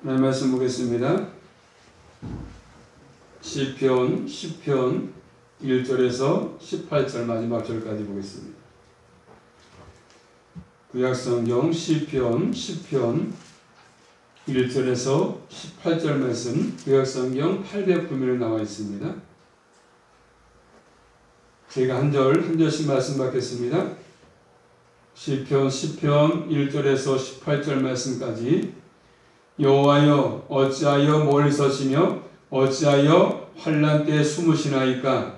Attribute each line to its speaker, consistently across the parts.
Speaker 1: 하나님 말씀 보겠습니다. 시편 10편 1절에서 18절 마지막 절까지 보겠습니다. 구약성경 시편 10편 1절에서 18절 말씀 구약성경 800부면에 나와 있습니다. 제가 한 절씩 말씀 받겠습니다. 시편 10편 1절에서 18절 말씀까지 여호와여 어찌하여 멀리 서시며 어찌하여 환난 때에 숨으시나이까.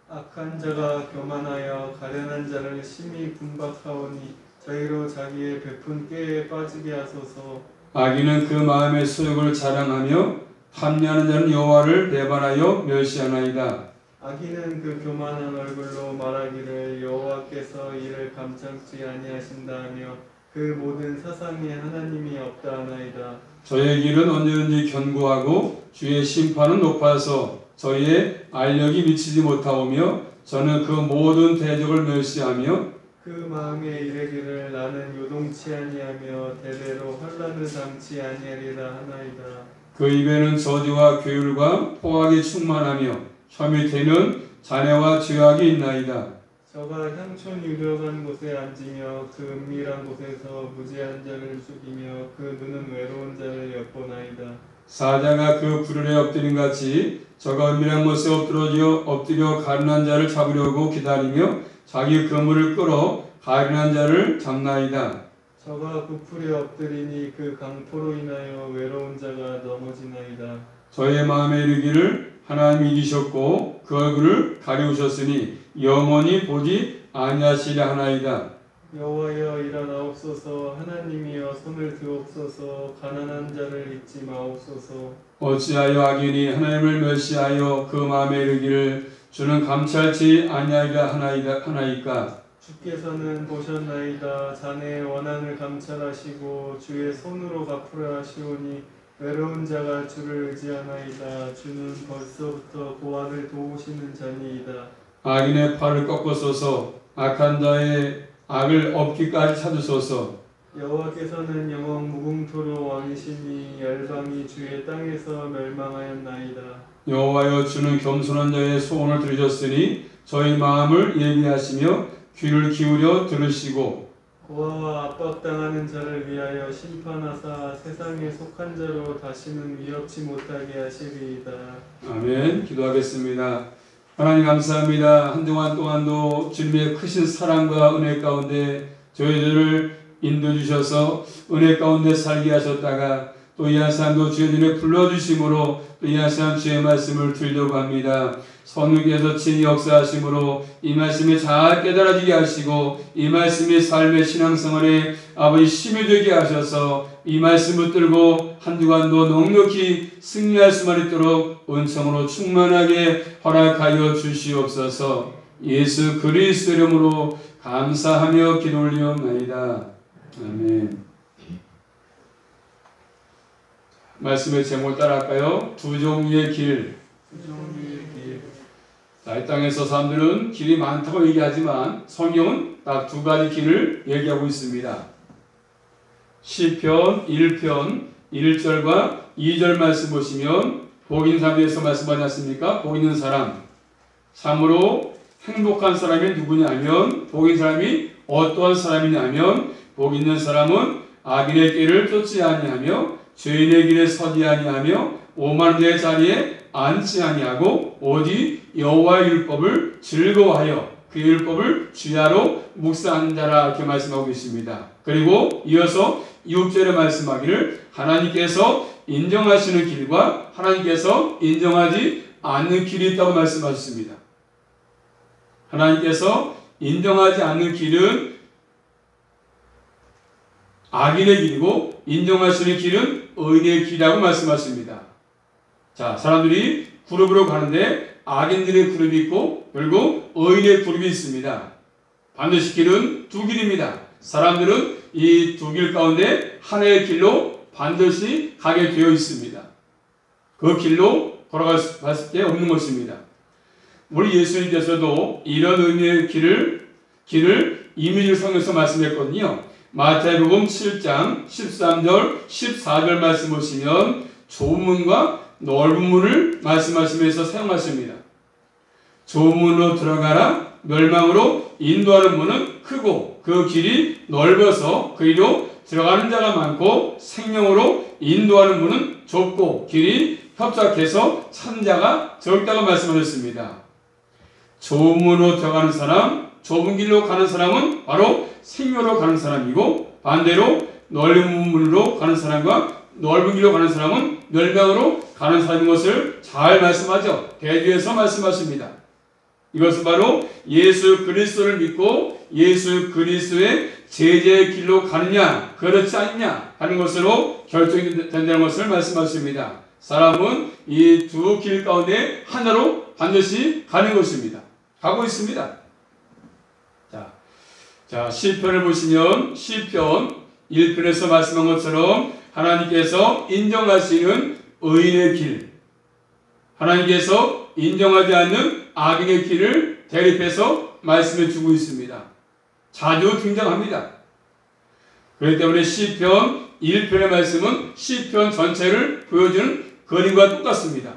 Speaker 2: 악한 자가 교만하여 가련한 자를 심히 분박하오니 저희로 자기의 베푼 꾀에 빠지게 하소서.
Speaker 1: 악인은 그 마음의 소욕을 자랑하며 탐내하는 자는 여호와를 배반하여 멸시하나이다.
Speaker 2: 악인은 그 교만한 얼굴로 말하기를 여호와께서 이를 감찰치 아니하신다며 그 모든 사상에 하나님이 없다 하나이다.
Speaker 1: 저의 길은 언제든지 견고하고 주의 심판은 높아서 저희의 알력이 미치지 못하오며 저는 그 모든 대적을 멸시하며
Speaker 2: 그 마음에 이르기를 나는 요동치 아니하며 대대로 환난을 당치 아니하리라 하나이다.
Speaker 1: 그 입에는 저주와 괴율과 포악이 충만하며 혀 밑에는 잔해와 죄악이 있나이다.
Speaker 2: 저가 향촌 유력한 곳에 앉으며 그 은밀한 곳에서 무죄한 자를 죽이며 그 눈은 외로운 자를 엿보나이다.
Speaker 1: 사자가 그 푸르에 엎드린 같이 저가 은밀한 곳에 엎드려 가련한 자를 잡으려고 기다리며 자기 그물을 끌어 가련한 자를 잡나이다.
Speaker 2: 저가 그 풀에 엎드리니 그 강포로 인하여 외로운 자가 넘어지나이다.
Speaker 1: 저의 마음에 이르기를 하나님이 이기셨고 그 얼굴을 가리우셨으니 영원히 보지 아니하시려 하나이다.
Speaker 2: 여호와여 일어나옵소서. 하나님이여 손을 드옵소서. 가난한 자를 잊지 마옵소서.
Speaker 1: 어찌하여 악인이 하나님을 멸시하여 그 마음에 이르기를 주는 감찰치 아니하리라 하나이까.
Speaker 2: 주께서는 보셨나이다. 자네의 원한을 감찰하시고 주의 손으로 갚으라 하시오니 외로운 자가 주를 의지하나이다. 주는 벌써부터 고아를 도우시는 자니이다.
Speaker 1: 악인의 팔을 꺾으소서. 악한 자의 악을 없기까지 찾으소서.
Speaker 2: 여호와께서는 영원 무궁토로 왕이시니 열방이 주의 땅에서 멸망하였나이다.
Speaker 1: 여호와여 주는 겸손한 자의 소원을 들으셨으니 저희 마음을 예비하시며 귀를 기울여 들으시고
Speaker 2: 고아와 압박당하는 자를 위하여 심판하사 세상에 속한 자로 다시는 위협치 못하게 하시리이다.
Speaker 1: 아멘. 기도하겠습니다. 하나님 감사합니다. 한동안 동안도 주님의 크신 사랑과 은혜 가운데 저희들을 인도해 주셔서 은혜 가운데 살게 하셨다가 또 이 한 시간도 주님의 불러주심으로 또 이 한 시간 주의 말씀을 들려고 합니다. 성령께서 친히 역사하심으로 이 말씀이 잘 깨달아지게 하시고 이 말씀이 삶의 신앙생활에 아버지 힘이 되게 하셔서 이 말씀을 들고 한 주간도 넉넉히 승리할 수만 있도록 은총으로 충만하게 허락하여 주시옵소서. 예수 그리스도 이름으로 감사하며 기도 올리옵나이다. 아멘. 말씀의 제목을 따라할까요? 두 종류의 길. 이 땅에서 사람들은 길이 많다고 얘기하지만 성경은 딱 두 가지 길을 얘기하고 있습니다. 시편 1편 1절과 2절 말씀 보시면 복 있는 사람에 대해서 말씀하지 않습니까? 복 있는 사람. 참으로 행복한 사람이 누구냐면 복 있는 사람이 어떠한 사람이냐면 복 있는 사람은 악인의 길을 쫓지 아니하며 죄인의 길에 서지 아니하며 오만한 자의 자리에 앉지 아니하고 오직 여호와의 율법을 즐거워하여 그 율법을 주야로 묵상하는 자라 이렇게 말씀하고 있습니다. 그리고 이어서 6절에 말씀하기를 하나님께서 인정하시는 길과 하나님께서 인정하지 않는 길이 있다고 말씀하셨습니다. 하나님께서 인정하지 않는 길은 악인의 길이고 인정하시는 길은 의인의 길이라고 말씀하십니다. 자, 사람들이 그룹으로 가는데 악인들의 그룹이 있고 그리고 의인의 그룹이 있습니다. 반드시 길은 두 길입니다. 사람들은 이 두 길 가운데 하나의 길로 반드시 가게 되어 있습니다. 그 길로 걸어갔을 때 없는 것입니다. 우리 예수님께서도 이런 의미의 길을 이미지를 통해서 말씀했거든요. 마태복음 7장 13절 14절 말씀 보시면 좁은 문과 넓은 문을 말씀하시면서 사용하십니다. 좁은 문으로 들어가라. 멸망으로 인도하는 문은 크고 그 길이 넓어서 그리로 들어가는 자가 많고 생명으로 인도하는 문은 좁고 길이 협착해서 찾는 자가 적다고 말씀하셨습니다. 좁은 문으로 들어가는 사람, 좁은 길로 가는 사람은 바로 생명으로 가는 사람이고 반대로 넓은 문으로 가는 사람과 넓은 길로 가는 사람은 멸망으로 가는 사람인 것을 잘 말씀하죠. 대주에서 말씀하십니다. 이것은 바로 예수 그리스도를 믿고 예수 그리스도의 제자의 길로 가느냐 그렇지 않느냐 하는 것으로 결정이 된다는 것을 말씀하십니다. 사람은 이 두 길 가운데 하나로 반드시 가는 것입니다. 가고 있습니다. 자, 시편을 보시면 시편 1편에서 말씀한 것처럼 하나님께서 인정하시는 의인의 길, 하나님께서 인정하지 않는 악인의 길을 대립해서 말씀해 주고 있습니다. 자주 등장합니다. 그렇기 때문에 시편 1편의 말씀은 시편 전체를 보여주는 그림과 똑같습니다.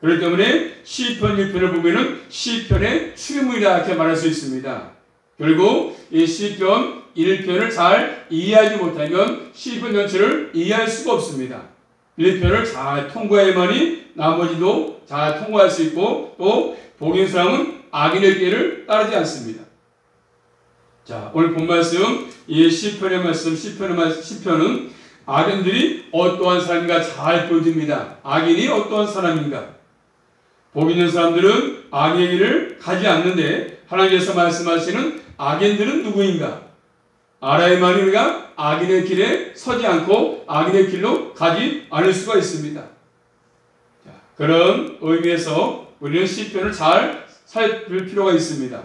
Speaker 1: 그렇기 때문에 시편 1편을 보면은 시편의 추리물이다 이렇게 말할 수 있습니다. 결국 이 시편 1편을 잘 이해하지 못하면 시편 전체를 이해할 수가 없습니다. 1편을 잘 통과해야만이 나머지도 잘 통과할 수 있고 또 복인 사람은 악인의 길을 따르지 않습니다. 자, 오늘 본 말씀 이 시편의 말씀 시편은 악인들이 어떠한 사람인가 잘 보여줍니다. 악인이 어떠한 사람인가. 복 있는 사람들은 악의 길을 가지 않는데 하나님께서 말씀하시는 악인들은 누구인가? 알아야만이 우리가 악인의 길에 서지 않고 악인의 길로 가지 않을 수가 있습니다. 자, 그런 의미에서 우리는 시편을 잘 살필 필요가 있습니다.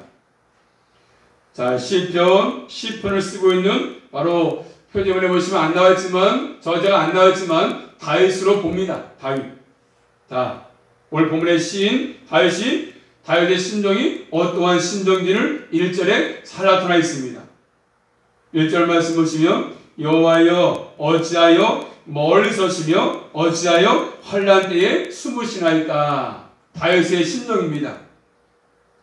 Speaker 1: 자, 시편을 쓰고 있는 바로 표지문에 보시면 안 나왔지만 저자가 안 나왔지만 다윗으로 봅니다. 다윗. 자, 오늘 본문의 시인 다윗의 심정이 어떠한 심정인지를 1절에 잘 나타나 있습니다. 1절 말씀 보시면 여호와여 어찌하여 멀리 서시며 어찌하여 환난 때에 숨으시나이까. 다윗의 심정입니다.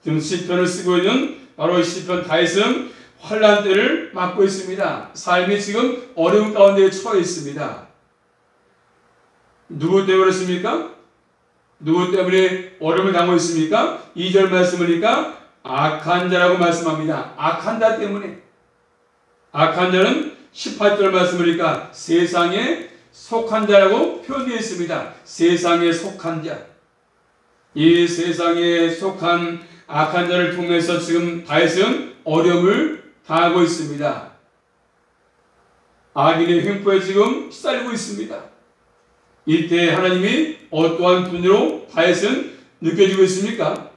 Speaker 1: 지금 시편을 쓰고 있는 바로 이 시편 다윗은 환난 때를 맞고 있습니다. 삶이 지금 어려운 가운데 처해 있습니다. 누구 때문에 그렇습니까? 누구 때문에 어려움을 당하고 있습니까? 2절 말씀이니까 악한 자라고 말씀합니다. 악한 자 때문에. 악한 자는 18절 말씀이니까 세상에 속한 자라고 표현되어 있습니다. 세상에 속한 자. 이 세상에 속한 악한 자를 통해서 지금 다윗은 어려움을 당하고 있습니다. 악인의 횡포에 지금 시달리고 있습니다. 이때 하나님이 어떠한 분으로 다윗은 느껴지고 있습니까?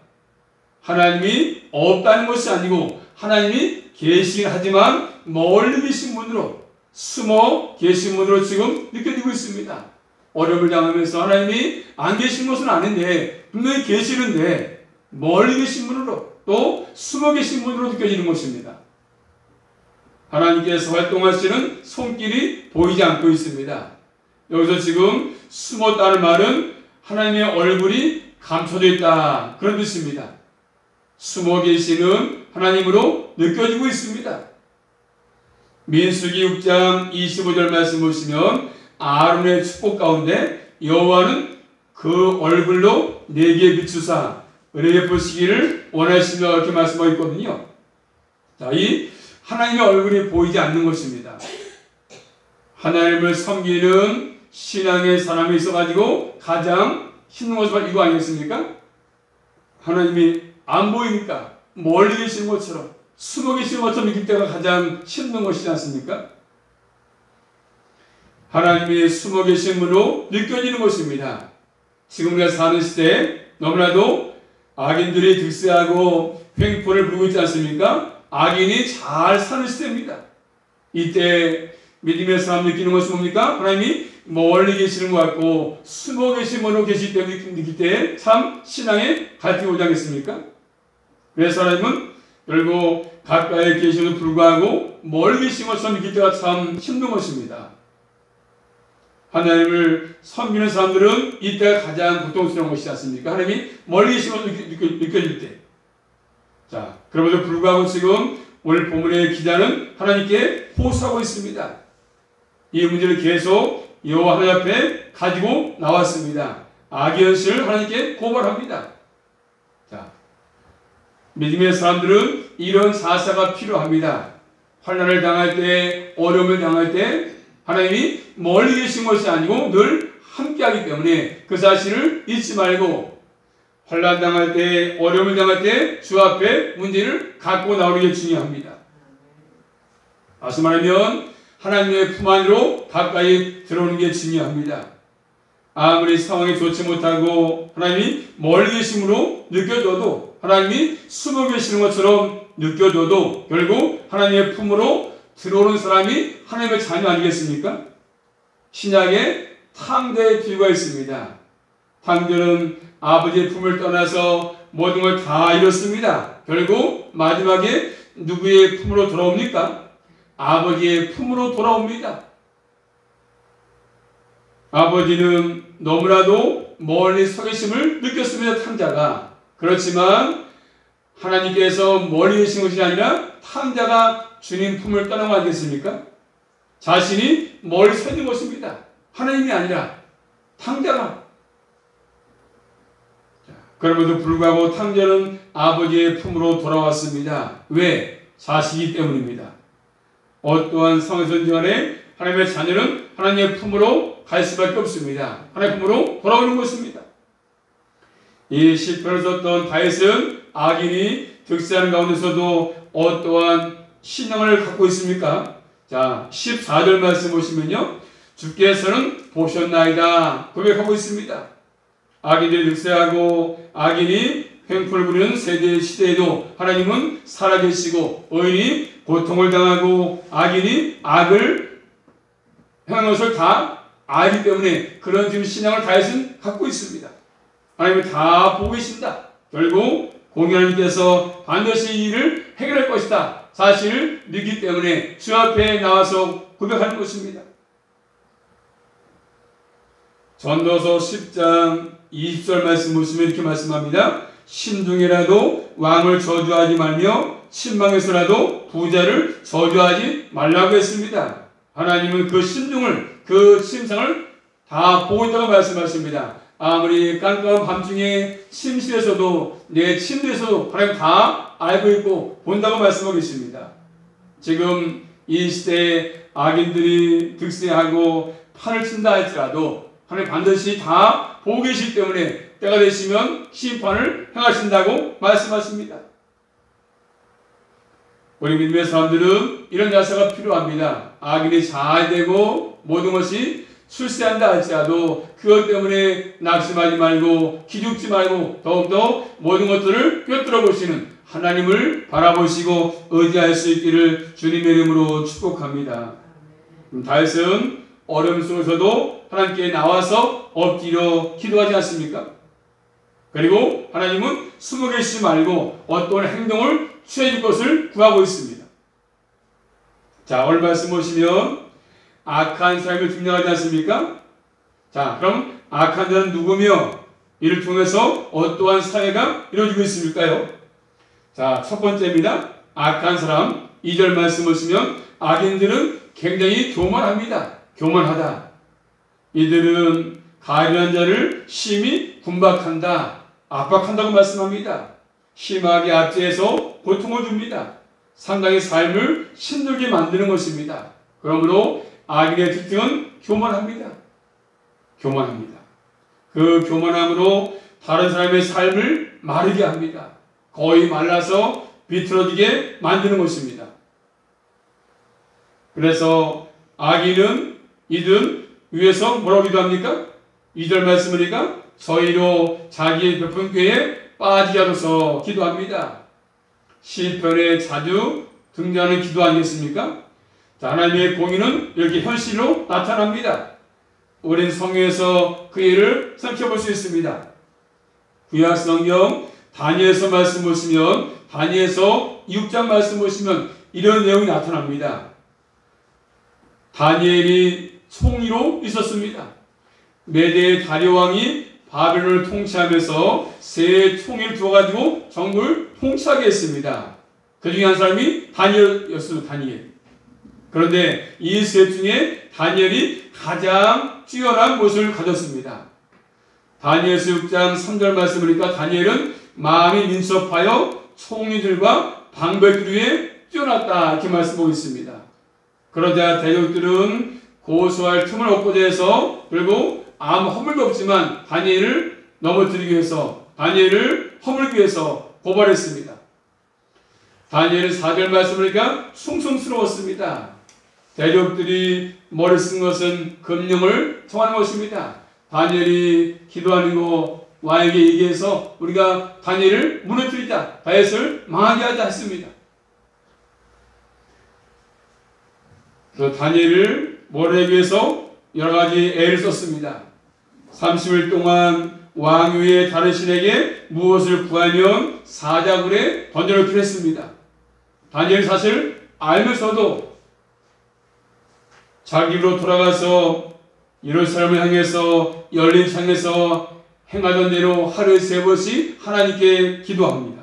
Speaker 1: 하나님이 없다는 것이 아니고 하나님이 계시긴 하지만 멀리 계신 분으로 숨어 계신 분으로 지금 느껴지고 있습니다. 어려움을 당하면서 하나님이 안 계신 것은 아닌데 분명히 계시는데 멀리 계신 분으로 또 숨어 계신 분으로 느껴지는 것입니다. 하나님께서 활동하시는 손길이 보이지 않고 있습니다. 여기서 지금 숨었다는 말은 하나님의 얼굴이 감춰져 있다 그런 뜻입니다. 숨어 계시는 하나님으로 느껴지고 있습니다. 민수기 6장 25절 말씀 보시면 아론의 축복 가운데 여호와는 그 얼굴로 내게 비추사 은혜 베푸시기를 원하시며 이렇게 말씀하고 있거든요. 자, 이 하나님의 얼굴이 보이지 않는 것입니다. 하나님을 섬기는 신앙의 사람이 있어가지고 가장 힘든 것이 이거 아니겠습니까? 하나님이 안 보이니까 멀리 계시는 것처럼 숨어 계시는 것처럼 느낄 때가 가장 힘든 것이지 않습니까? 하나님이 숨어 계신 분으로 느껴지는 것입니다. 지금 우리가 사는 시대에 너무나도 악인들이 득세하고 횡포를 부르고 있지 않습니까? 악인이 잘 사는 시대입니다. 이때 믿음의 사람 느끼는 것이 뭡니까? 하나님이 멀리 계시는 것 같고 숨어 계신 분으로 계시기 때문에 느낄 때 참 신앙에 갈등이 오지 않겠습니까? 그래서 하나님은 그리고 가까이 계심에도 불구하고 멀리 계신 것처럼 믿길 때가 참 힘든 것입니다. 하나님을 섬기는 사람들은 이때가 가장 고통스러운 것이지 않습니까? 하나님이 멀리 계신 것을 느껴질 때. 자, 그럼에도 불구하고 지금 오늘 본문의 기자는 하나님께 호소하고 있습니다. 이 문제를 계속 여호와 하나님 앞에 가지고 나왔습니다. 악의 현실을 하나님께 고발합니다. 자, 믿음의 사람들은 이런 자세가 필요합니다. 환난을 당할 때, 어려움을 당할 때 하나님이 멀리 계신 것이 아니고 늘 함께하기 때문에 그 사실을 잊지 말고 환난 당할 때, 어려움을 당할 때 주 앞에 문제를 갖고 나오는 게 중요합니다. 다시 말하면 하나님의 품 안으로 가까이 들어오는 게 중요합니다. 아무리 상황이 좋지 못하고 하나님이 멀리 계심으로 느껴져도, 하나님이 숨어 계시는 것처럼 느껴져도 결국 하나님의 품으로 들어오는 사람이 하나님의 자녀 아니겠습니까? 신약에 탕자의 비유가 있습니다. 탕자는 아버지의 품을 떠나서 모든 걸 다 잃었습니다. 결국 마지막에 누구의 품으로 돌아옵니까? 아버지의 품으로 돌아옵니다. 아버지는 너무나도 멀리 서 계심을 느꼈습니다. 탕자가. 그렇지만 하나님께서 멀리 계신 것이 아니라 탕자가 주님 품을 떠난 거 아니겠습니까? 자신이 멀리 서 있는 것입니다. 하나님이 아니라 탕자가. 그럼에도 불구하고 탕자는 아버지의 품으로 돌아왔습니다. 왜? 자식이기 때문입니다. 어떠한 상황에서든지 간에 하나님의 자녀는 하나님의 품으로 갈 수밖에 없습니다. 하나님의 품으로 돌아오는 것입니다. 이 시편을 썼던 다윗은 악인이 득세하는 가운데서도 어떠한 신앙을 갖고 있습니까? 자, 14절 말씀 보시면요, 주께서는 보셨나이다 고백하고 있습니다. 악인들이 득세하고 악인이 횡포를 부리는 세대 시대에도 하나님은 살아계시고, 의인이 고통을 당하고 악인이 악을 행하는 것을 다 알기 때문에 그런 지금 신앙을 다윗은 갖고 있습니다. 하나님은 다 보고 계신다. 결국 공의하나님께서 반드시 이 일을 해결할 것이다 사실을 믿기 때문에 주 앞에 나와서 고백하는 것입니다. 전도서 10장 20절 말씀 보시면 이렇게 말씀합니다. 심중에라도 왕을 저주하지 말며 신방에서라도 부자를 저주하지 말라고 했습니다. 하나님은 그 심중을, 그 심상을 다 보고 있다고 말씀하십니다. 아무리 깜깜한 밤중에 침실에서도, 내 침대에서도 하나님 다 알고 있고 본다고 말씀하고 계십니다. 지금 이 시대에 악인들이 득세하고 판을 친다 할지라도 하나님 반드시 다 보고 계시기 때문에 때가 되시면 심판을 행하신다고 말씀하십니다. 우리 믿음의 사람들은 이런 자세가 필요합니다. 악인이 잘 되고 모든 것이 출세한다 할지라도 그것 때문에 낙심하지 말고 기죽지 말고 더욱더 모든 것들을 꿰뚫어 보시는 하나님을 바라보시고 의지할 수 있기를 주님의 이름으로 축복합니다. 다윗은 어려움 속에서도 하나님께 나와서 엎드려 기도하지 않습니까? 그리고 하나님은 숨어 계시지 말고 어떤 행동을 취해줄 것을 구하고 있습니다. 자, 오늘 말씀 보시면 악한 삶을 증명하지 않습니까? 자, 그럼 악한 자는 누구며 이를 통해서 어떠한 사회가 이루어지고 있습니까요? 자, 첫 번째입니다. 악한 사람. 2절 말씀 보시면 악인들은 굉장히 교만합니다. 교만하다. 이들은 가련한 자를 심히 군박한다, 압박한다고 말씀합니다. 심하게 압제해서 고통을 줍니다. 상당히 삶을 힘들게 만드는 것입니다. 그러므로 악인의 특징은 교만합니다. 교만합니다. 그 교만함으로 다른 사람의 삶을 마르게 합니다. 거의 말라서 비틀어지게 만드는 것입니다. 그래서 악인은 이들 위에서 뭐라고 기도합니까? 2절 말씀이니까 저희로 자기의 베푼 꾀에 빠지지 않아서 기도합니다. 시편에 자주 등장하는 기도 아니겠습니까? 자, 하나님의 공의는 이렇게 현실로 나타납니다. 우리는 성경에서 그 일을 살펴볼 수 있습니다. 구약 성경 다니엘서 말씀 보시면 다니엘서 6장 말씀 보시면 이런 내용이 나타납니다. 다니엘이 총리로 있었습니다. 메대 다리오 왕이 바벨론을 통치하면서 세 총리를 두어가지고 전국을 통치하게 했습니다. 그 중에 한 사람이 다니엘이었습니다. 다니엘. 그런데 이 셋 중에 다니엘이 가장 뛰어난 모습을 가졌습니다. 다니엘서 6장 3절 말씀을 보니까 다니엘은 마음이 민첩하여 총리들과 방백들 위에 뛰어났다 이렇게 말씀하고 있습니다. 그러자 대적들은 고소할 틈을 얻고자 해서 결국 아무 허물도 없지만 다니엘을 넘어뜨리기 위해서 다니엘을 허물기 위해서 고발했습니다. 다니엘은 4절 말씀을 보니까 숭숭스러웠습니다. 대적들이 머리 쓴 것은 금령을 청하는 것입니다. 다니엘이 기도하는 거 왕에게 얘기해서 우리가 다니엘을 무너뜨리자, 다윗을 망하게 하자 했습니다. 그래서 다니엘을 몰아내기 위해서 여러 가지 애를 썼습니다. 30일 동안 왕 위에 다른 신에게 무엇을 구하면 사자굴에 던져놓기로 했습니다. 다니엘이 사실 알면서도 자기 집으로 돌아가서 예루살렘을 향해서 열린 창에서 행하던 대로 하루에 3번씩 하나님께 기도합니다.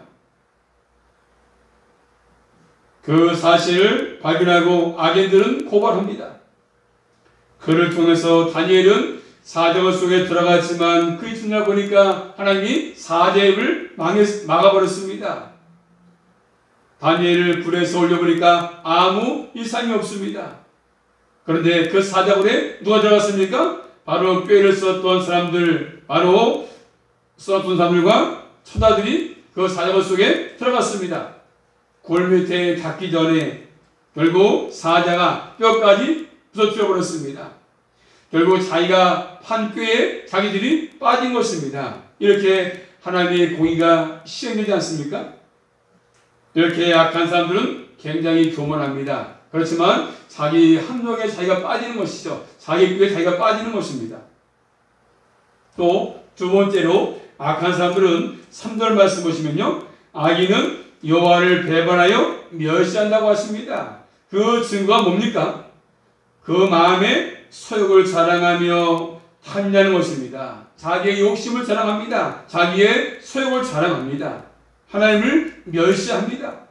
Speaker 1: 그 사실을 발견하고 악인들은 고발합니다. 그를 통해서 다니엘은 사자굴 속에 들어갔지만 그 이튿날 보니까 하나님이 사자의 입을 막아버렸습니다. 다니엘을 불에서 올려보니까 아무 이상이 없습니다. 그런데 그 사자굴에 누가 들어갔습니까? 바로 꾀를 썼던 사람들, 바로 썼던 사람들과 처자들이 그 사자굴 속에 들어갔습니다. 골 밑에 닿기 전에 결국 사자가 뼈까지 부서뜨려 버렸습니다. 결국 자기가 판 꾀에 자기들이 빠진 것입니다. 이렇게 하나님의 공의가 시행되지 않습니까? 이렇게 악한 사람들은 굉장히 교만합니다. 그렇지만 자기 함정에 자기가 빠지는 것이죠. 자기 꾀에 자기가 빠지는 것입니다. 또 두 번째로 악한 사람들은 3절 말씀 보시면요, 악인은 여호와를 배반하여 멸시한다고 하십니다. 그 증거가 뭡니까? 그 마음에 소욕을 자랑하며 탐내는 것입니다. 자기의 욕심을 자랑합니다. 자기의 소욕을 자랑합니다. 하나님을 멸시합니다.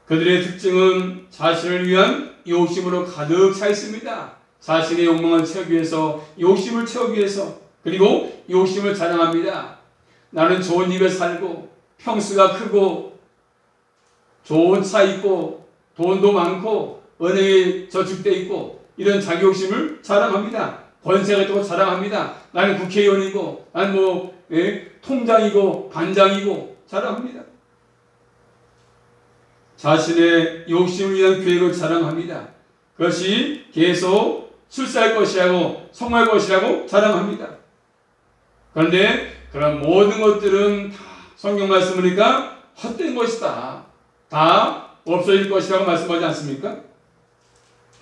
Speaker 1: 그들의 특징은 자신을 위한 욕심으로 가득 차 있습니다. 자신의 욕망을 채우기 위해서, 욕심을 채우기 위해서, 그리고 욕심을 자랑합니다. 나는 좋은 집에 살고 평수가 크고 좋은 차 있고 돈도 많고 은행에 저축돼 있고 이런 자기 욕심을 자랑합니다. 권세가 있다고 자랑합니다. 나는 국회의원이고 나는 통장이고 반장이고 자랑합니다. 자신의 욕심을 위한 계획을 자랑합니다. 그것이 계속 출세할 것이라고 성공할 것이라고 자랑합니다. 그런데 그런 모든 것들은 다 성경 말씀 보니까 헛된 것이다. 다 없어질 것이라고 말씀하지 않습니까?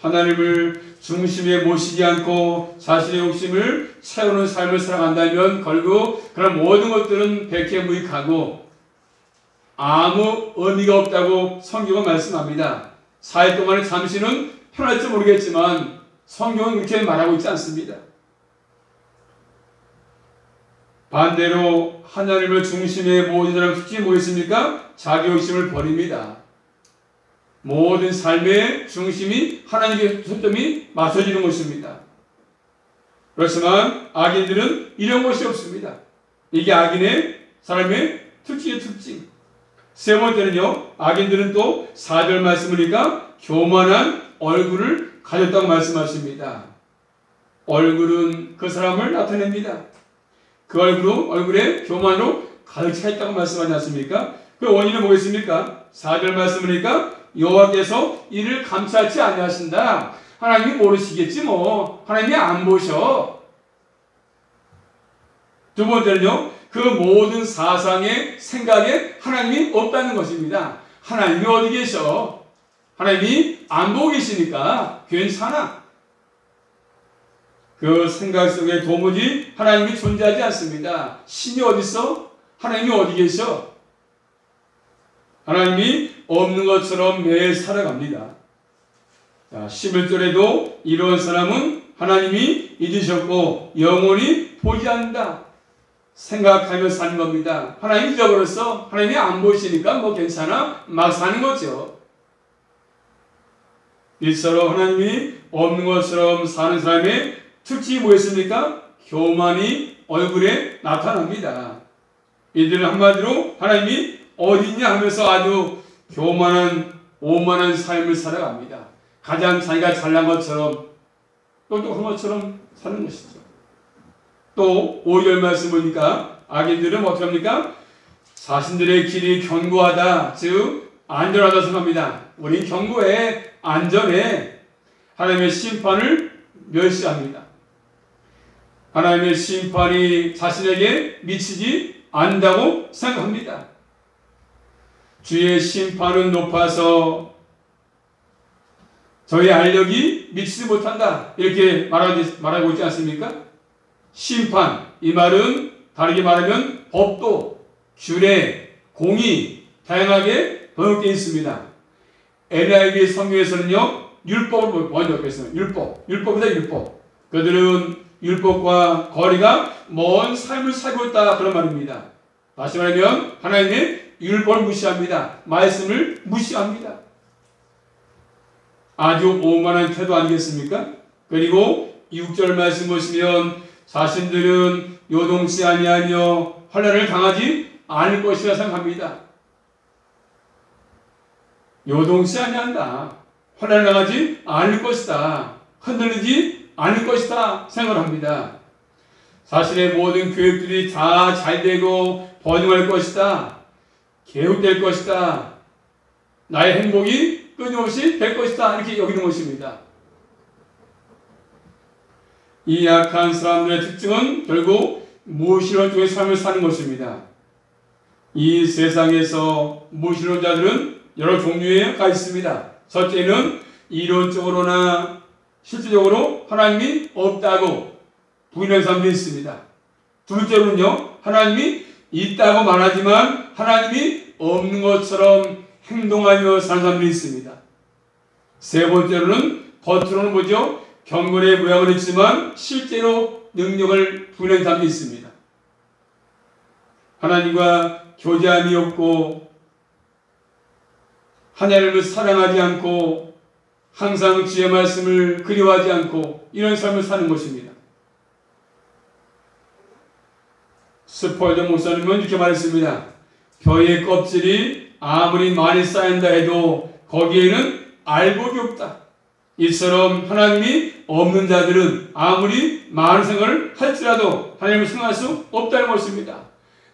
Speaker 1: 하나님을 중심에 모시지 않고 자신의 욕심을 채우는 삶을 살아간다면 결국 그런 모든 것들은 백해무익하고 아무 의미가 없다고 성경은 말씀합니다. 4일 동안에 잠시는 편할지 모르겠지만 성경은 그렇게 말하고 있지 않습니다. 반대로 하나님을 중심에 모든 사람 특징이 뭐겠습니까? 자기 욕심을 버립니다. 모든 삶의 중심이 하나님께 초점이 맞춰지는 것입니다. 그렇지만 악인들은 이런 것이 없습니다. 이게 악인의 사람의 특징의 특징. 세 번째는요, 악인들은 또 4절 말씀이니까 교만한 얼굴을 가졌다고 말씀하십니다. 얼굴은 그 사람을 나타냅니다. 그 얼굴에 교만으로 가득 차 있다고 말씀하지 않습니까? 그 원인은 뭐겠습니까? 4절 말씀이니까 여호와께서 이를 감찰치 아니하신다. 하나님이 모르시겠지 뭐. 하나님이 안 보셔. 두 번째는요, 그 모든 사상의 생각에 하나님이 없다는 것입니다. 하나님이 어디 계셔? 하나님이 안 보고 계시니까 괜찮아. 그 생각 속에 도무지 하나님이 존재하지 않습니다. 신이 어디 있어? 하나님이 어디 계셔? 하나님이 없는 것처럼 매일 살아갑니다. 자, 11절에도 이런 사람은 하나님이 잊으셨고 영원히 보지 않는다 생각하며 사는 겁니다. 하나님 잊어버렸어. 하나님이 안 보시니까 뭐 괜찮아. 막 사는 거죠. 이처럼 하나님이 없는 것처럼 사는 사람의 특징이 뭐였습니까? 교만이 얼굴에 나타납니다. 이들은 한마디로 하나님이 어딨냐 하면서 아주 교만한 오만한 삶을 살아갑니다. 가장 자기가 잘난 것처럼 똑똑한 것처럼 사는 것이죠. 또 5절 말씀 보니까 악인들은 어떻게 합니까? 자신들의 길이 견고하다, 즉 안전하다 생각합니다. 우린 견고해, 안전해. 하나님의 심판을 멸시합니다. 하나님의 심판이 자신에게 미치지 않는다고 생각합니다. 주의 심판은 높아서 저희 알력이 미치지 못한다. 이렇게 말하고 있지 않습니까? 심판, 이 말은 다르게 말하면 법도, 규례, 공의, 다양하게 번역되어 있습니다. NIV 성경에서는요, 율법을 번역했어요. 율법이다, 율법. 그들은 율법과 거리가 먼 삶을 살고 있다. 그런 말입니다. 다시 말하면 하나님의 율법을 무시합니다. 말씀을 무시합니다. 아주 오만한 태도 아니겠습니까? 그리고 6절 말씀 보시면 자신들은 요동치 아니하며 환난을 당하지 않을 것이라 생각합니다. 요동치 아니한다. 환난을 당하지 않을 것이다. 흔들리지 않을 것이다 생각합니다. 자신의 모든 계획들이 다 잘되고 번영할 것이다. 계획될 것이다. 나의 행복이 끊임없이 될 것이다. 이렇게 여기는 것입니다. 이 약한 사람들의 특징은 결국 무신론적인 삶을 사는 것입니다. 이 세상에서 무신론자들은 여러 종류가 있습니다. 첫째는 이론적으로나 실질적으로 하나님이 없다고 부인하는 사람들이 있습니다. 둘째로는요, 하나님이 있다고 말하지만 하나님이 없는 것처럼 행동하며 사는 사람들이 있습니다. 세 번째로는 겉으로는 뭐죠? 경건의 모양을 했지만 실제로 능력을 부인하는 사람들이 있습니다. 하나님과 교제함이 없고 하나님을 사랑하지 않고 항상 주의 말씀을 그리워하지 않고 이런 삶을 사는 것입니다. 스펄전 목사님은 이렇게 말했습니다. 벼의 껍질이 아무리 많이 쌓인다 해도 거기에는 알곡이 없다. 이처럼 하나님이 없는 자들은 아무리 많은 생각을 할지라도 하나님을 생각할 수 없다는 것입니다.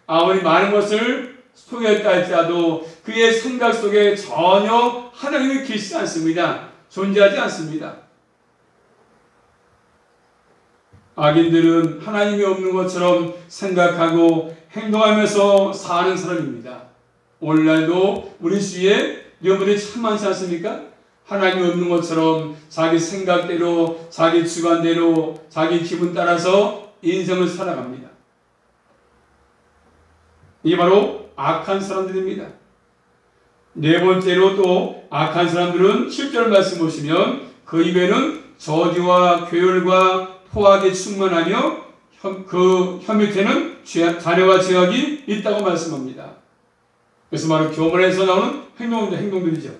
Speaker 1: 아무리 많은 것을 소개했다 할지라도 그의 생각 속에 전혀 하나님이 계시지 않습니다. 존재하지 않습니다. 악인들은 하나님이 없는 것처럼 생각하고 행동하면서 사는 사람입니다. 오늘날도 우리 주위에 이런 분들이 참 많지 않습니까? 하나님이 없는 것처럼 자기 생각대로, 자기 주관대로, 자기 기분 따라서 인생을 살아갑니다. 이게 바로 악한 사람들입니다. 네 번째로 또 악한 사람들은 7절 말씀 보시면 그 입에는 저주와 괴열과 포악이 충만하며 그 혀 밑에는 잔해와 죄악이 있다고 말씀합니다. 그래서 바로 교만에서 나오는 행동들이죠.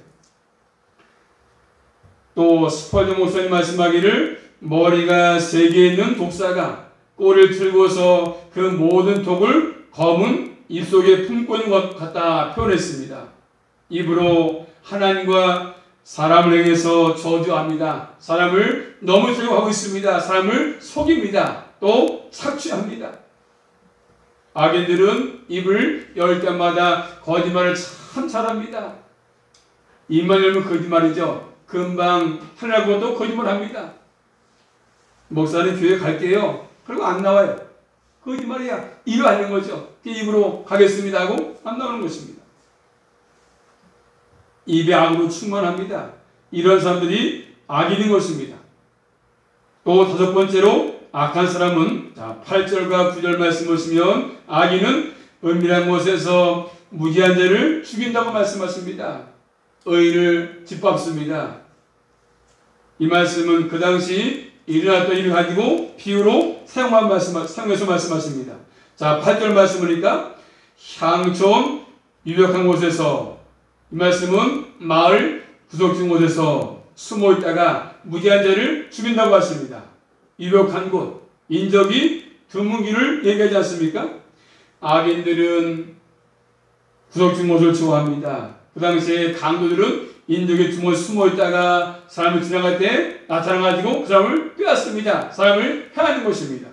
Speaker 1: 또 스펄전 목사님 말씀하기를 머리가 3개 있는 독사가 꼬리를 틀고서 그 모든 독을 검은 입속에 품고 있는 것 같다 표현했습니다. 입으로 하나님과 사람을 향해서 저주합니다. 사람을 넘어뜨리려고 하고 있습니다. 사람을 속입니다. 또 착취합니다. 악인들은 입을 열 때마다 거짓말을 참 잘합니다. 입만 열면 거짓말이죠. 금방 하려고도 거짓말합니다. 목사님 교회 갈게요. 그리고 안 나와요. 거짓말이야. 입을 알는 거죠. 입으로 가겠습니다 하고 안 나오는 것입니다. 입에 악으로 충만합니다. 이런 사람들이 악인인 것입니다. 또 5번째로 악한 사람은 8절과 9절 말씀 보시면 악인은 은밀한 곳에서 무지한 자를 죽인다고 말씀하십니다. 의인을 짓밟습니다. 이 말씀은 그 당시 일어났던 일을 가지고 비유로 사용해서 말씀하십니다. 자, 8절 말씀이니까 향촌 유력한 곳에서, 이 말씀은 마을 구석진 곳에서 숨어 있다가 무지한 자를 죽인다고 하십니다. 유력한 곳, 인적이 드문 길을 얘기하지 않습니까? 악인들은 구석진 곳을 좋아합니다. 그 당시에 강도들은 인적이 드문 숨어 있다가 사람이 지나갈 때 나타나가지고 그 사람을 빼앗습니다. 사람을 해하는 것입니다.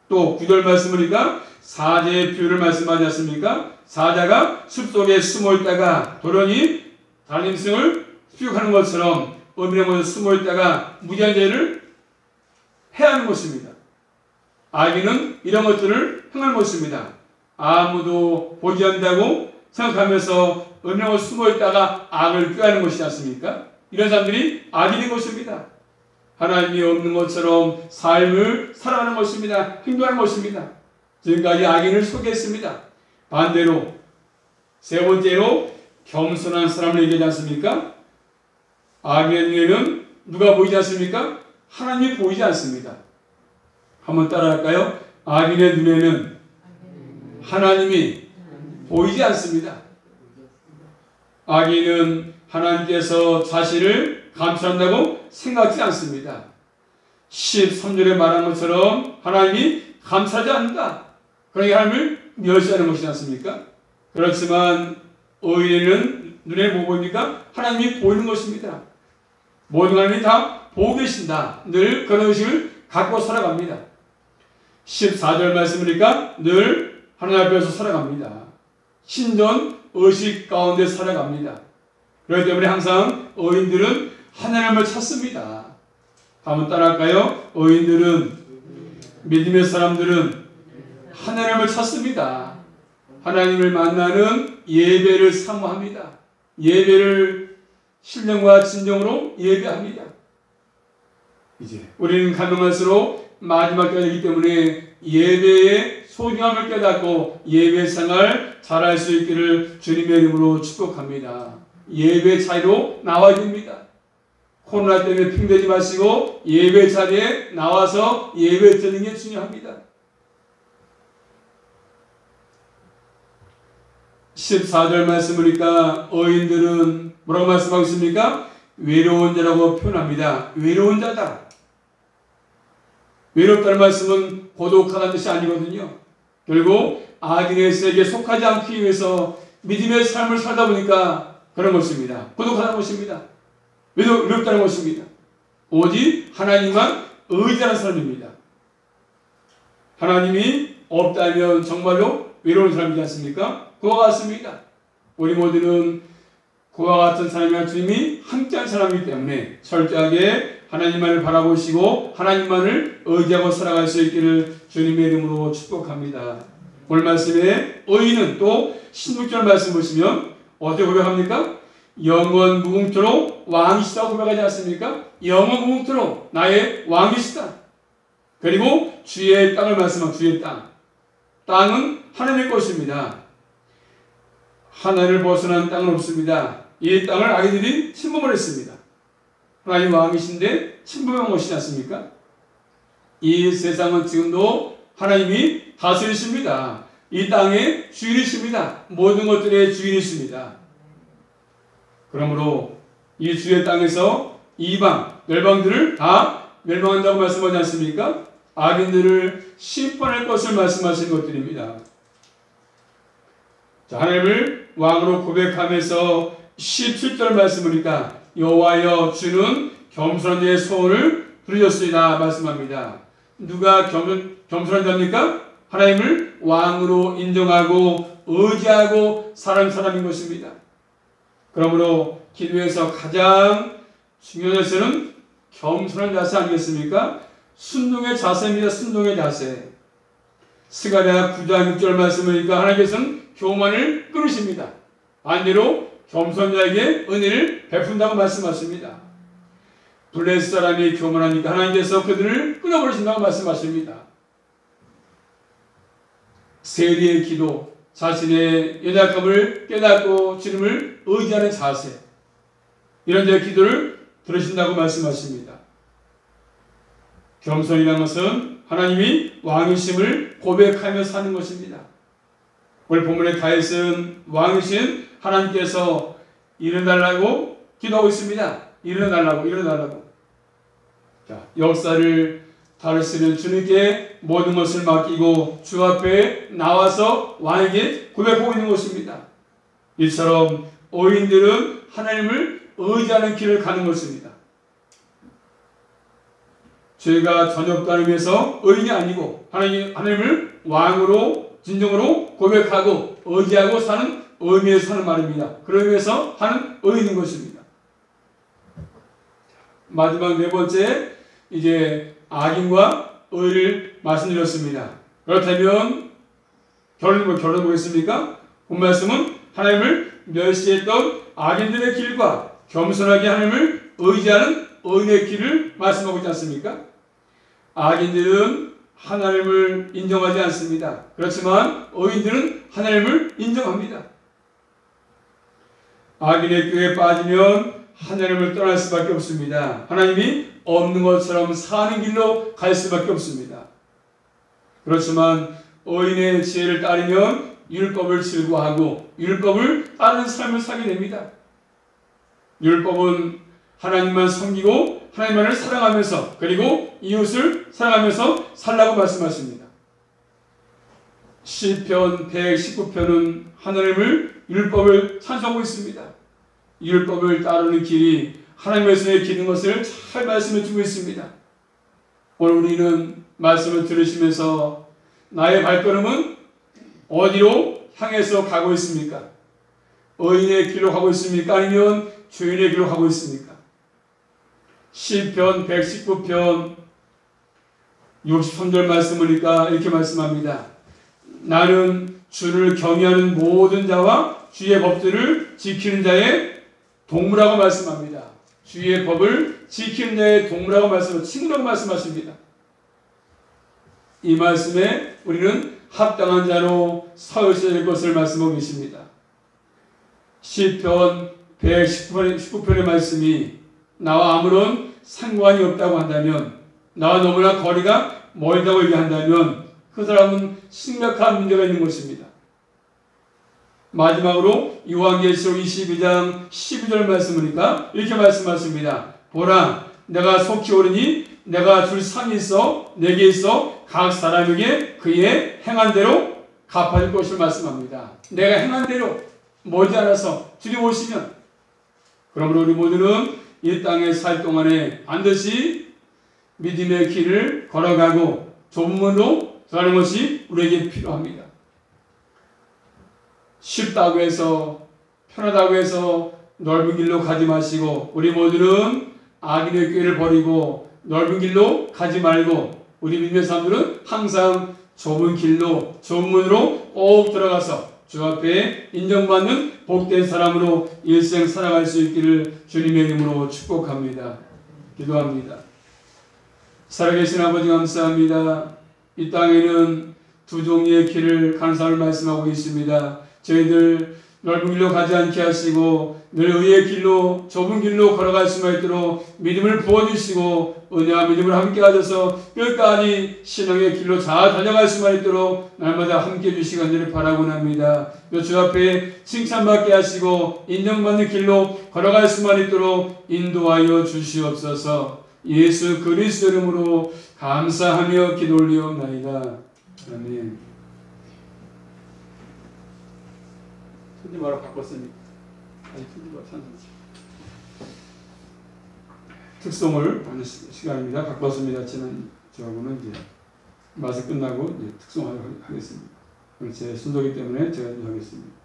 Speaker 1: 또 9절 말씀이니까 사자의 비유를 말씀하지 않습니까? 사자가 숲속에 숨어 있다가 도련이 달림승을 수육하는 것처럼 은밀한 곳에 숨어 있다가 무지한 죄를 해하는 것입니다. 악인은 이런 것들을 행하는 것입니다. 아무도 보지 않는다고 생각하면서 은밀한 곳에 숨어 있다가 악을 꾀하는 것이지 않습니까? 이런 사람들이 악인인 것입니다. 하나님이 없는 것처럼 삶을 살아가는 것입니다. 행동하는 것입니다. 지금까지 악인을 소개했습니다. 반대로 세 번째로 겸손한 사람을 얘기하지 않습니까? 악인의 눈에는 누가 보이지 않습니까? 하나님이 보이지 않습니다. 한번 따라할까요? 악인의 눈에는 하나님이 보이지 않습니다. 악인은 하나님께서 자신을 감찰한다고 생각하지 않습니다. 13절에 말한 것처럼 하나님이 감찰하지 않는다. 그러니까 하나님을 멸시하는 것이지 않습니까? 그렇지만 의인은 눈에 뭐 보입니까? 하나님이 보이는 것입니다. 모든 하나님이 다 보고 계신다. 늘 그런 의식을 갖고 살아갑니다. 14절 말씀이니까 늘 하나님 앞에서 살아갑니다. 신전 의식 가운데 살아갑니다. 그렇기 때문에 항상 의인들은 하나님을 찾습니다. 한번 따라할까요? 의인들은, 믿음의 사람들은 하나님을 찾습니다. 하나님을 만나는 예배를 사모합니다. 예배를 신령과 진정으로 예배합니다. 이제 우리는 가능할수록 마지막 때이기 때문에 예배의 소중함을 깨닫고 예배 생활 잘할 수 있기를 주님의 이름으로 축복합니다. 예배 자리로 나와야 됩니다. 코로나 때문에 핑대지 마시고 예배 자리에 나와서 예배 드리는 게 중요합니다. 14절 말씀이니까 의인들은 뭐라고 말씀하고 있습니까? 외로운 자라고 표현합니다. 외로운 자다. 외롭다는 말씀은 고독하다는 뜻이 아니거든요. 결국 악인의 세계에 속하지 않기 위해서 믿음의 삶을 살다 보니까 그런 것입니다. 고독하다는 것입니다. 외롭다는 것입니다. 오직 하나님만 의지하는 사람입니다. 하나님이 없다면 정말로 외로운 사람이지 않습니까? 그와 같습니다. 우리 모두는 그와 같은 사람이나 주님이 함께한 사람이기 때문에 철저하게 하나님만을 바라보시고 하나님만을 의지하고 살아갈 수 있기를 주님의 이름으로 축복합니다. 오늘 말씀에 의인은 또 16절 말씀 보시면 어떻게 고백합니까? 영원 무궁토록 왕이시다고 고백하지 않습니까? 영원 무궁토록 나의 왕이시다. 그리고 주의 땅을 말씀한 주의 땅. 땅은 하나님의 것입니다. 하나님을 벗어난 땅은 없습니다. 이 땅을 악인들이 침범을 했습니다. 하나님 왕이신데 침범한 것이지 않습니까? 이 세상은 지금도 하나님이 다스리십니다. 이 땅의 주인이십니다. 모든 것들의 주인이십니다. 그러므로 이 주의 땅에서 이방, 열방들을 다 멸망한다고 말씀하지 않습니까? 악인들을 심판할 것을 말씀하시는 것들입니다. 자, 하나님을 왕으로 고백하면서 17절 말씀이니까 여호와여 주는 겸손한 자의 소원을 들으셨으리라 말씀합니다. 누가 겸손한 자입니까? 하나님을 왕으로 인정하고 의지하고 사는 사람인 것입니다. 그러므로 기도에서 가장 중요한 자세는 겸손한 자세 아니겠습니까? 순종의 자세입니다. 순종의 자세. 스가랴 9장 6절 말씀이니까 하나님께서는 교만을 끊으십니다. 반대로 겸손자에게 은혜를 베푼다고 말씀하십니다. 블레셋 사람이 교만하니까 하나님께서 그들을 끊어버리신다고 말씀하십니다. 세리의 기도, 자신의 연약함을 깨닫고 주님을 의지하는 자세, 이런 제 기도를 들으신다고 말씀하십니다. 겸손이라는 것은 하나님이 왕이심을 고백하며 사는 것입니다. 오늘 본문의 다윗은 왕이신 하나님께서 일어나라고 기도하고 있습니다. 일어나라고. 자, 역사를 다루시는 주님께 모든 것을 맡기고 주 앞에 나와서 왕에게 고백하고 있는 것입니다. 이처럼 의인들은 하나님을 의지하는 길을 가는 것입니다. 저희가 저녁도 하기 위해서 의인이 아니고 하나님을 왕으로 진정으로 고백하고 의지하고 사는 의미에서 사는 말입니다. 그러기 위해서 하는 의인인 것입니다. 마지막 네 번째, 이제 악인과 의를 말씀드렸습니다. 그렇다면 결론 보겠습니까? 본 말씀은 하나님을 멸시했던 악인들의 길과 겸손하게 하나님을 의지하는 의인의 길을 말씀하고 있지 않습니까? 악인들은 하나님을 인정하지 않습니다. 그렇지만 의인들은 하나님을 인정합니다. 악인의 꾀에 빠지면 하나님을 떠날 수밖에 없습니다. 하나님이 없는 것처럼 사는 길로 갈 수밖에 없습니다. 그렇지만 의인의 지혜를 따르면 율법을 즐거워하고 율법을 따르는 삶을 살게 됩니다. 율법은 하나님만 섬기고 하나님만을 사랑하면서 그리고 이웃을 사랑하면서 살라고 말씀하십니다. 시편 119편은 하나님을 율법을 찬송하고 있습니다. 율법을 따르는 길이 하나님의 손에 기는 것을 잘 말씀해 주고 있습니다. 오늘 우리는 말씀을 들으시면서 나의 발걸음은 어디로 향해서 가고 있습니까? 의인의 길로 가고 있습니까? 아니면 죄인의 길로 가고 있습니까? 시편 119편 63절 말씀을 보니까 이렇게 말씀합니다. 나는 주를 경외하는 모든 자와 주의 법들을 지키는 자의 동무라고 말씀합니다. 주의 법을 지키는 자의 동무라고 친구라고 말씀하십니다. 이 말씀에 우리는 합당한 자로 서있어야 될 것을 말씀하고 계십니다. 시편 119편의 말씀이 나와 아무런 상관이 없다고 한다면, 나와 너무나 거리가 멀다고 얘기한다면 그 사람은 심각한 문제가 있는 것입니다. 마지막으로 요한계시록 22장 12절 말씀이니까 이렇게 말씀하십니다. 보라, 내가 속히 오르니 내가 줄 상이 있어 내게 있어 각 사람에게 그의 행한 대로 갚아줄 것을 말씀합니다. 내가 행한 대로 머지않아서 주님 오시면, 그러므로 우리 모두는 이 땅에 살 동안에 반드시 믿음의 길을 걸어가고 좁은 문으로 들어가는 것이 우리에게 필요합니다. 쉽다고 해서 편하다고 해서 넓은 길로 가지 마시고 우리 모두는 악인의 꾀를 버리고 넓은 길로 가지 말고 우리 믿는 사람들은 항상 좁은 길로 좁은 문으로 꼭 들어가서 주 앞에 인정받는 복된 사람으로 일생 살아갈 수 있기를 주님의 이름으로 축복합니다. 기도합니다. 살아계신 아버지 감사합니다. 이 땅에는 두 종류의 길을 가는 사람을 말씀하고 있습니다. 저희들 넓은 길로 가지 않게 하시고 늘 의의 길로 좁은 길로 걸어갈 수만 있도록 믿음을 부어주시고 은혜와 믿음을 함께 가져서 끝까지 신앙의 길로 잘 달려갈 수만 있도록 날마다 함께 해주시기 간절히 바라고 합니다. 주 앞에 칭찬받게 하시고 인정받는 길로 걸어갈 수만 있도록 인도하여 주시옵소서. 예수 그리스도 이름으로 감사하며 기도 올리옵나이다. 아멘. 손님 말아 바꿨으니까 아니 손님 말아 산지 특송을 하는 시간입니다. 바꿨습니다. 지난 저하고는 이제 마스 끝나고 이제 특송하도록 하겠습니다. 오늘 제 순서이기 때문에 제가 하겠습니다.